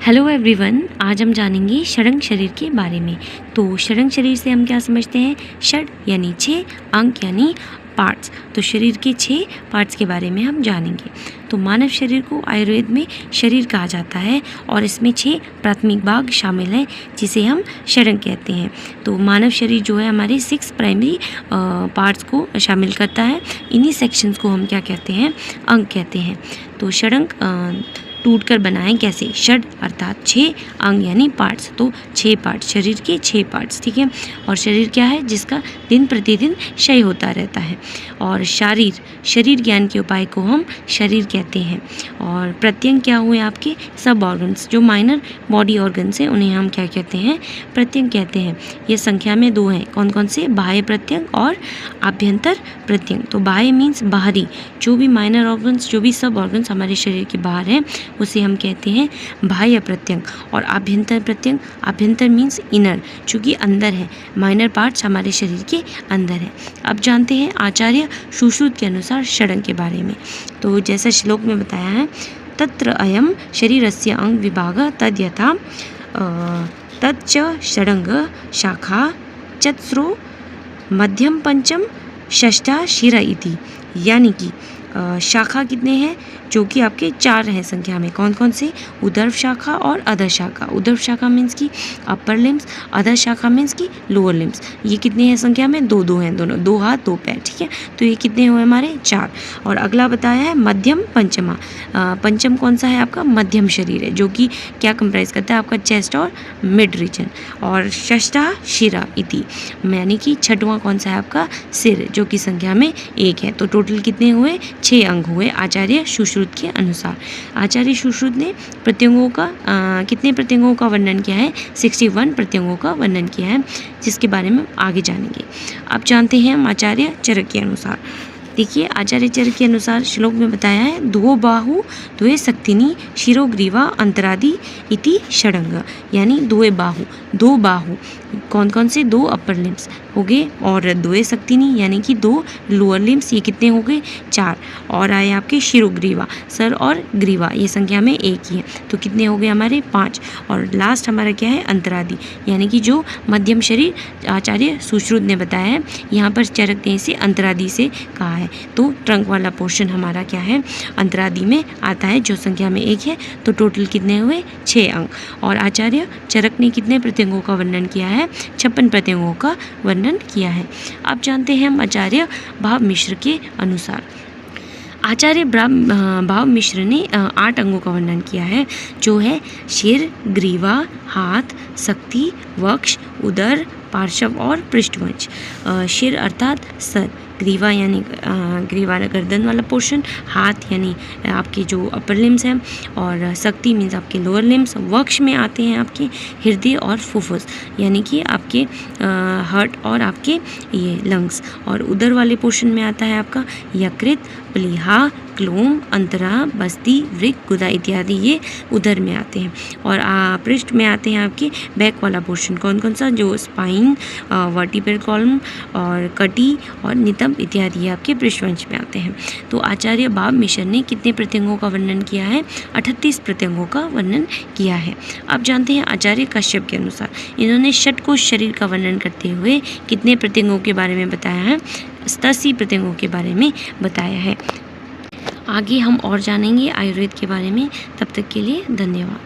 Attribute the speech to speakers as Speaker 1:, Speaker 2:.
Speaker 1: Hello everyone, आज हम जानेंगे षडंग शरीर के बारे में। तो षडंग शरीर से हम क्या समझते हैं? षड यानी 6, अंग यानी पार्ट्स। तो शरीर के 6 पार्ट्स के बारे में हम जानेंगे। तो मानव शरीर को आयुर्वेद में शरीर कहा जाता है और इसमें 6 प्राथमिक भाग शामिल हैं जिसे हम षडंग कहते हैं। तो मानव शरीर जो है हमारे 6 प्राइमरी पार्ट्स को शामिल करता है। इन्हीं सेक्शंस को हम क्या कहते हैं? अंग कहते हैं। तो षडंग टूट कर बनाएं कैसे? षड अर्थात 6, अंग यानी पार्ट्स। तो 6 पार्ट्स, शरीर के 6 पार्ट्स, ठीक है। और शरीर क्या है? जिसका दिन प्रतिदिन क्षय होता रहता है। और शरीर ज्ञान के उपाय को हम शरीर कहते हैं। और प्रत्यंग क्या हुए? आपके सब ऑर्गन्स, जो माइनर बॉडी ऑर्गन्स हैं उन्हें हम क्या कहते हैं? प्रत्यंग कहते हैं। ये संख्या में 2 हैं। कौन कौन से? बाह्य प्रत्यंग और आभ्यंतर प्रत्यंग। तो बाह्य मीन्स बाहरी, जो भी माइनर ऑर्गन्स, जो भी सब ऑर्गन्स हमारे शरीर के बाहर हैं उसे हम कहते हैं बाह्य प्रत्यंग। और आभ्यंतर प्रत्यंग, आभ्यंतर मीन्स इनर, चूँकि अंदर है, माइनर पार्ट्स हमारे शरीर के अंदर है। अब जानते हैं आचार्य सुश्रुत के अनुसार षडंग के बारे में। तो जैसा श्लोक में बताया है, तत्र अयम शरीरस्य अंग विभाग तद यथा तच्च षडंग शाखा चतस्रो मध्यम पंचम षष्ठा शिरा इति। यानी कि शाखा कितने हैं? जो कि आपके 4 हैं संख्या में। कौन कौन से? उदर शाखा और अधर शाखा। उदर शाखा मीन्स की अपर लिम्स, अधर शाखा मीन्स की लोअर लिम्स। ये कितने हैं संख्या में? 2-2 हैं, दोनों 2 हाथ 2 पैर, ठीक है। तो ये कितने हुए हमारे? 4। और अगला बताया है मध्यम पंचमा। पंचम कौन सा है आपका? मध्यम शरीर है, जो कि क्या कंप्राइज करता है? आपका चेस्ट और मिड रीजन। और षष्ठा शिरा इति, यानी कि 6वां कौन सा है आपका? सिर, जो कि संख्या में 1 है। तो टोटल कितने हुए? 6 अंग हुए आचार्य सुश्रुत के अनुसार। आचार्य सुश्रुत ने प्रत्यंगों का कितने प्रत्यंगों का वर्णन किया है? 61 प्रत्यंगों का वर्णन किया है, जिसके बारे में आगे जानेंगे। अब जानते हैं हम आचार्य चरक के अनुसार। देखिए, आचार्य चरक के अनुसार श्लोक में बताया है, द्वो बाहु द्वे शक्तिनी शिरोग्रीवा अंतरादि इति षडंग। यानी 2 बाहु, 2 बाहु कौन कौन से? 2 अपर लिम्स हो गए, और 2 शक्तिनी यानी कि 2 लोअर लिम्स, ये कितने हो गए? 4। और आए आपके शिरोग्रीवा, सर और ग्रीवा, ये संख्या में 1 ही है। तो कितने हो गए हमारे? 5। और लास्ट हमारा क्या है? अंतरादि, यानी कि जो मध्यम शरीर आचार्य सुश्रुत ने बताया है। यहाँ पर चरक ने इसे अंतरादि से कहा है। तो ट्रंक वाला पोर्शन हमारा क्या है? अंतरादि में आता है, जो संख्या में 1 है। तो टोटल कितने हुए? 6 अंग। और आचार्य चरक ने कितने प्रत्यंगों का वर्णन किया है? 56 प्रत्यंगों का वर्णन किया है। अब जानते हैं हम आचार्य भाव मिश्र के अनुसार। आचार्य भाव मिश्र ने 8 अंगों का वर्णन किया है, जो है शिर, ग्रीवा, हाथ, शक्ति, वक्ष, उदर, पार्श्व और पृष्ठवंश। शिर अर्थात सर, ग्रीवा यानी ग्रीवा गर्दन वाला पोर्शन, हाथ यानी आपके जो अपर लिम्स हैं, और शक्ति मीन्स आपके लोअर लिम्स। वक्ष में आते हैं आपके हृदय और फुफ्फुस, यानी कि आपके हार्ट और आपके ये लंग्स। और उदर वाले पोर्शन में आता है आपका यकृत, प्लीहा, क्लोम, अंतरा, बस्ती, वृक्क, गुदा इत्यादि, ये उदर में आते हैं। और पृष्ठ में आते हैं आपके बैक वाला पोर्शन। कौन कौन सा? जो स्पाइन, वर्टिब्रल कॉलम और कटी और नितंब इत्यादि आपके पृष्ठवंश में आते हैं। तो आचार्य भाव मिश्र ने कितने प्रत्यंगों का वर्णन किया है? 38 प्रत्यंगों का वर्णन किया है। अब जानते हैं आचार्य कश्यप के अनुसार। इन्होंने षटकोश शरीर का वर्णन करते हुए कितने प्रत्यंगों के बारे में बताया है? 87 प्रत्यंगों के बारे में बताया है। आगे हम और जानेंगे आयुर्वेद के बारे में। तब तक के लिए धन्यवाद।